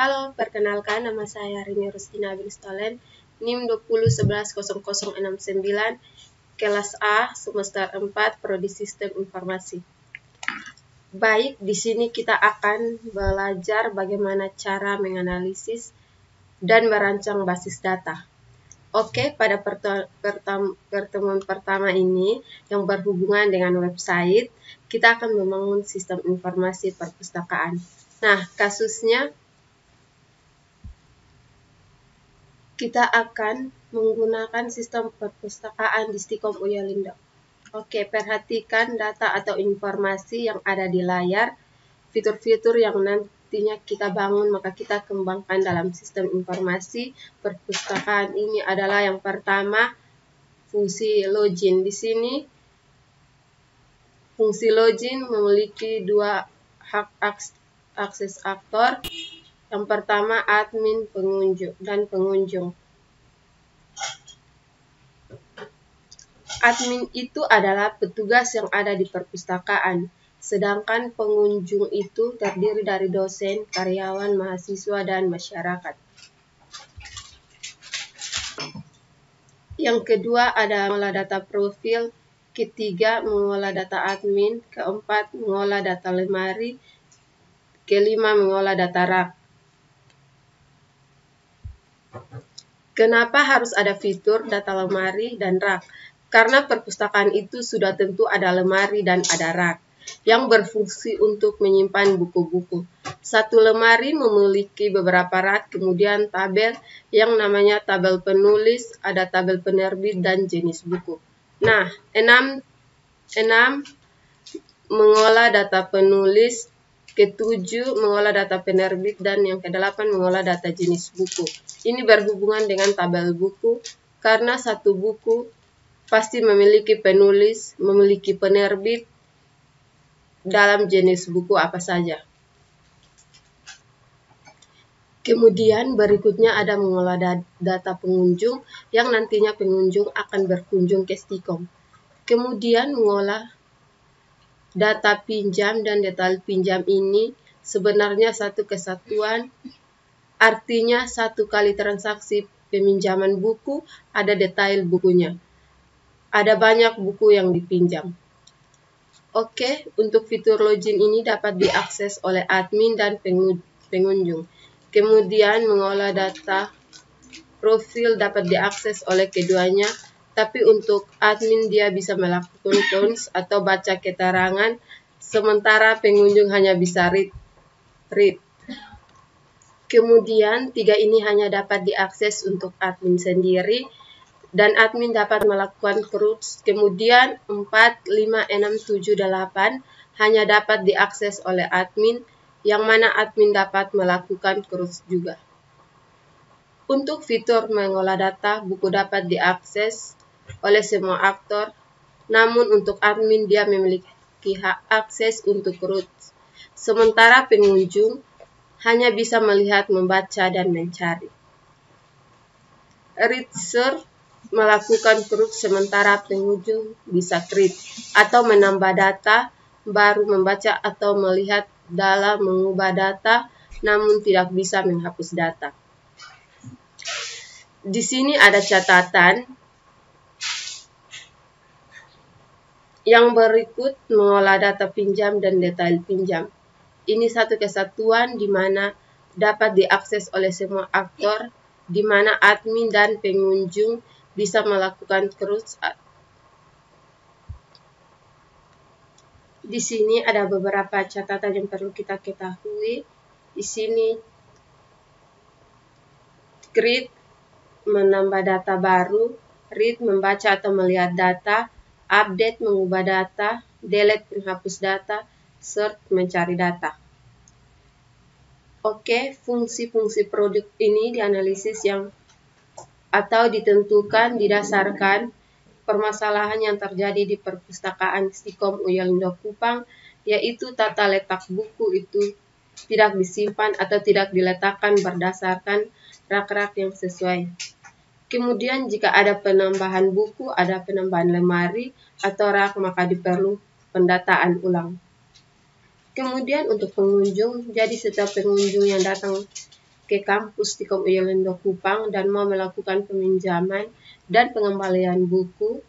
Halo, perkenalkan nama saya Rini Rusdina bin Stolen, NIM 201100069, kelas A, semester 4, Prodi Sistem Informasi. Baik, di sini kita akan belajar bagaimana cara menganalisis dan merancang basis data. Oke, pada pertemuan pertama ini yang berhubungan dengan website, kita akan membangun sistem informasi perpustakaan. Nah, kasusnya kita akan menggunakan sistem perpustakaan di Stikom Uyalindo. Oke, perhatikan data atau informasi yang ada di layar, fitur-fitur yang nantinya kita bangun maka kita kembangkan dalam sistem informasi perpustakaan ini adalah yang pertama, fungsi login. Di sini fungsi login memiliki dua hak akses aktor. Yang pertama admin dan pengunjung. Admin itu adalah petugas yang ada di perpustakaan, sedangkan pengunjung itu terdiri dari dosen, karyawan, mahasiswa, dan masyarakat. Yang kedua ada mengolah data profil, ketiga mengolah data admin, keempat mengolah data lemari, kelima mengolah data rak. Kenapa harus ada fitur data lemari dan rak? Karena perpustakaan itu sudah tentu ada lemari dan ada rak yang berfungsi untuk menyimpan buku-buku. Satu lemari memiliki beberapa rak, kemudian tabel yang namanya tabel penulis, ada tabel penerbit dan jenis buku. Nah, 6 mengolah data penulis, ke-7 mengolah data penerbit, dan yang ke-8 mengolah data jenis buku. Ini berhubungan dengan tabel buku, karena satu buku pasti memiliki penulis, memiliki penerbit dalam jenis buku apa saja. Kemudian berikutnya ada mengolah data pengunjung, yang nantinya pengunjung akan berkunjung ke Stikom. Kemudian mengolah data pinjam, dan detail pinjam ini sebenarnya satu kesatuan, artinya satu kali transaksi peminjaman buku ada detail bukunya. Ada banyak buku yang dipinjam. Oke, untuk fitur login ini dapat diakses oleh admin dan pengunjung. Kemudian mengolah data profil dapat diakses oleh keduanya, tapi untuk admin dia bisa melakukan cons atau baca keterangan, sementara pengunjung hanya bisa read. Kemudian 3 ini hanya dapat diakses untuk admin sendiri, dan admin dapat melakukan cruise. Kemudian 4, 5, 6, 7, 8 hanya dapat diakses oleh admin, yang mana admin dapat melakukan cruise juga. Untuk fitur mengolah data, buku dapat diakses oleh semua aktor, namun untuk admin dia memiliki hak akses untuk root. Sementara pengunjung hanya bisa melihat, membaca, dan mencari. Read search melakukan root, sementara pengunjung bisa read atau menambah data, baru membaca atau melihat dalam mengubah data, namun tidak bisa menghapus data. Di sini ada catatan. Yang berikut mengolah data pinjam dan detail pinjam. Ini satu kesatuan di mana dapat diakses oleh semua aktor, di mana admin dan pengunjung bisa melakukan cruise. Di sini ada beberapa catatan yang perlu kita ketahui. Di sini create menambah data baru, read membaca atau melihat data, update mengubah data, delete menghapus data, search mencari data. Oke, fungsi-fungsi produk ini dianalisis atau ditentukan didasarkan permasalahan yang terjadi di perpustakaan Stikom Uyalindo Kupang, yaitu tata letak buku itu tidak disimpan atau tidak diletakkan berdasarkan rak-rak yang sesuai. Kemudian jika ada penambahan buku, ada penambahan lemari atau rak, maka diperlu pendataan ulang. Kemudian untuk pengunjung, jadi setiap pengunjung yang datang ke kampus Stikom Uyolendo Kupang dan mau melakukan peminjaman dan pengembalian buku,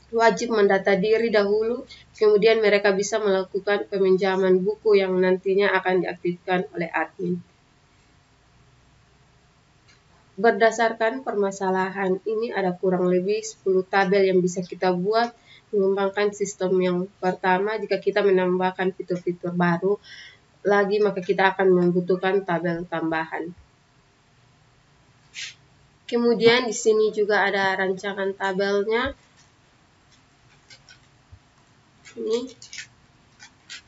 wajib mendata diri dahulu, kemudian mereka bisa melakukan peminjaman buku yang nantinya akan diaktifkan oleh admin. Berdasarkan permasalahan ini ada kurang lebih 10 tabel yang bisa kita buat mengembangkan sistem yang pertama. Jika kita menambahkan fitur-fitur baru lagi, maka kita akan membutuhkan tabel tambahan. Kemudian di sini juga ada rancangan tabelnya. Ini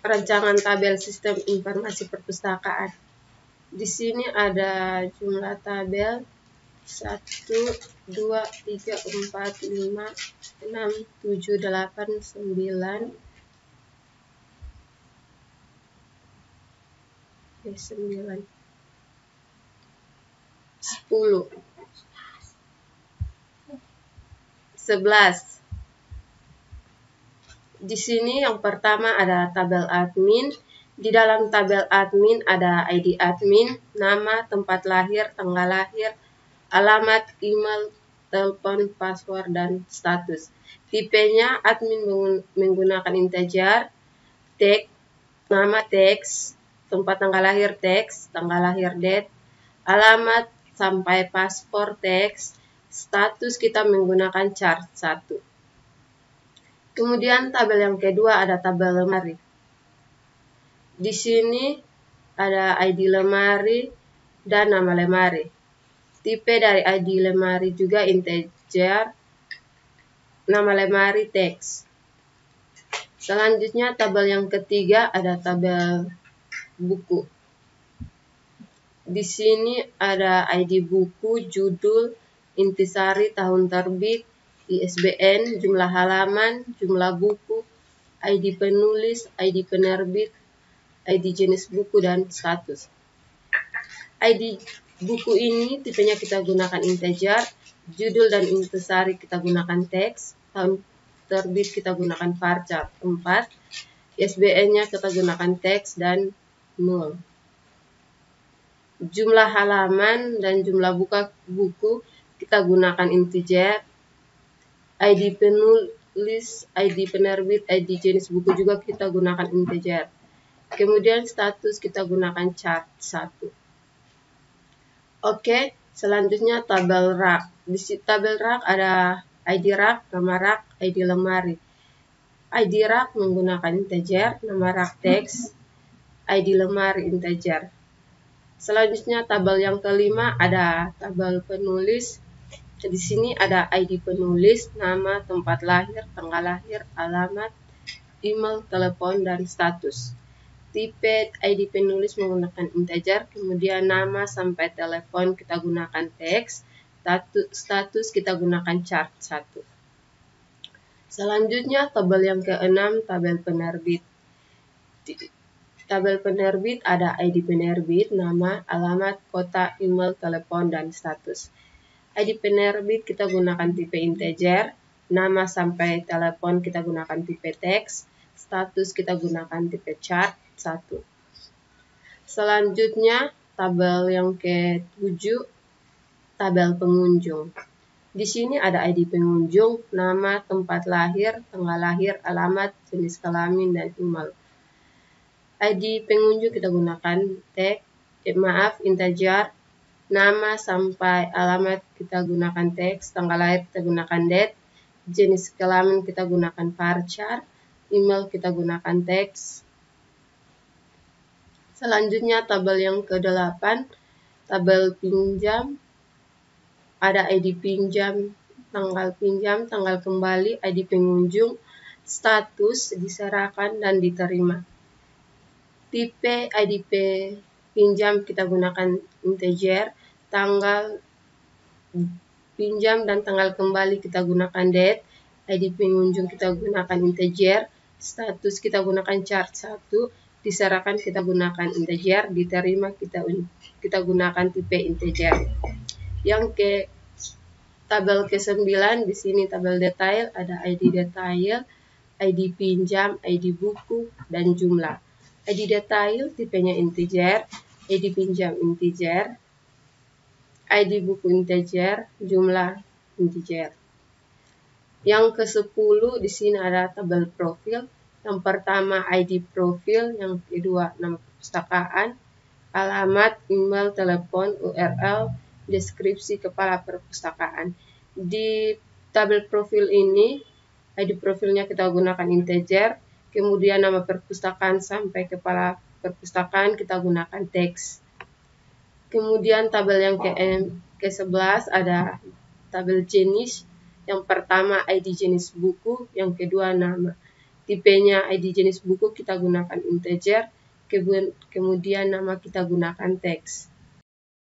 rancangan tabel sistem informasi perpustakaan. Di sini ada jumlah tabel 1, 2, 3, 4, 5, 6, 7, 8, 9, 10, 11. Di sini yang pertama ada tabel admin. Di dalam tabel admin ada ID admin, nama, tempat lahir, tanggal lahir, alamat, email, telepon, password, dan status. Tipenya admin menggunakan integer, teks, nama teks, tempat tanggal lahir teks, tanggal lahir date, alamat sampai paspor teks, status kita menggunakan chart 1. Kemudian tabel yang kedua ada tabel lemari. Di sini ada ID lemari dan nama lemari. Tipe dari ID lemari juga integer, nama lemari teks. Selanjutnya tabel yang ketiga ada tabel buku. Di sini ada ID buku, judul, intisari, tahun terbit, ISBN, jumlah halaman, jumlah buku, ID penulis, ID penerbit, ID jenis buku, dan status. ID buku ini tipenya kita gunakan integer, judul dan intisari kita gunakan teks, tahun terbit kita gunakan varchar 4, ISBN-nya kita gunakan teks dan 0. Jumlah halaman dan jumlah buku kita gunakan integer, ID penulis, ID penerbit, ID jenis buku juga kita gunakan integer. Kemudian status kita gunakan chart 1. Oke, selanjutnya tabel rak. Di tabel rak ada ID rak, nama rak, ID lemari. ID rak menggunakan integer, nama rak teks, ID lemari integer. Selanjutnya tabel yang kelima ada tabel penulis. Di sini ada ID penulis, nama, tempat lahir, tanggal lahir, alamat, email, telepon, dan status. Tipe ID penulis menggunakan integer, kemudian nama sampai telepon kita gunakan teks, status kita gunakan chart 1. Selanjutnya tabel yang keenam, tabel penerbit. Di tabel penerbit ada ID penerbit, nama, alamat, kota, email, telepon, dan status. ID penerbit kita gunakan tipe integer, nama sampai telepon kita gunakan tipe teks, status kita gunakan tipe chart 1. Selanjutnya tabel yang ke-7, tabel pengunjung. Di sini ada ID pengunjung, nama, tempat lahir, tanggal lahir, alamat, jenis kelamin, dan email. ID pengunjung kita gunakan integer, nama sampai alamat kita gunakan teks, tanggal lahir kita gunakan date, jenis kelamin kita gunakan varchar, email kita gunakan teks. Selanjutnya tabel yang ke-8, tabel pinjam. Ada ID pinjam, tanggal kembali, ID pengunjung, status, diserahkan, dan diterima. Tipe ID pinjam kita gunakan integer, tanggal pinjam dan tanggal kembali kita gunakan date, ID pengunjung kita gunakan integer, status kita gunakan chart 1, diserahkan kita gunakan integer, diterima kita gunakan tipe integer. Yang ke tabel ke-9, di sini tabel detail, ada ID detail, ID pinjam, ID buku, dan jumlah. ID detail tipenya integer, ID pinjam integer, ID buku integer, jumlah integer. Yang ke-10 di sini ada tabel profil. Yang pertama ID profil, yang kedua nama perpustakaan, alamat, email, telepon, URL, deskripsi kepala perpustakaan. Di tabel profil ini, ID profilnya kita gunakan integer, kemudian nama perpustakaan sampai kepala perpustakaan kita gunakan teks. Kemudian tabel yang ke-11 ada tabel jenis. Yang pertama ID jenis buku, yang kedua nama. Tipenya ID jenis buku kita gunakan integer, kemudian nama kita gunakan teks.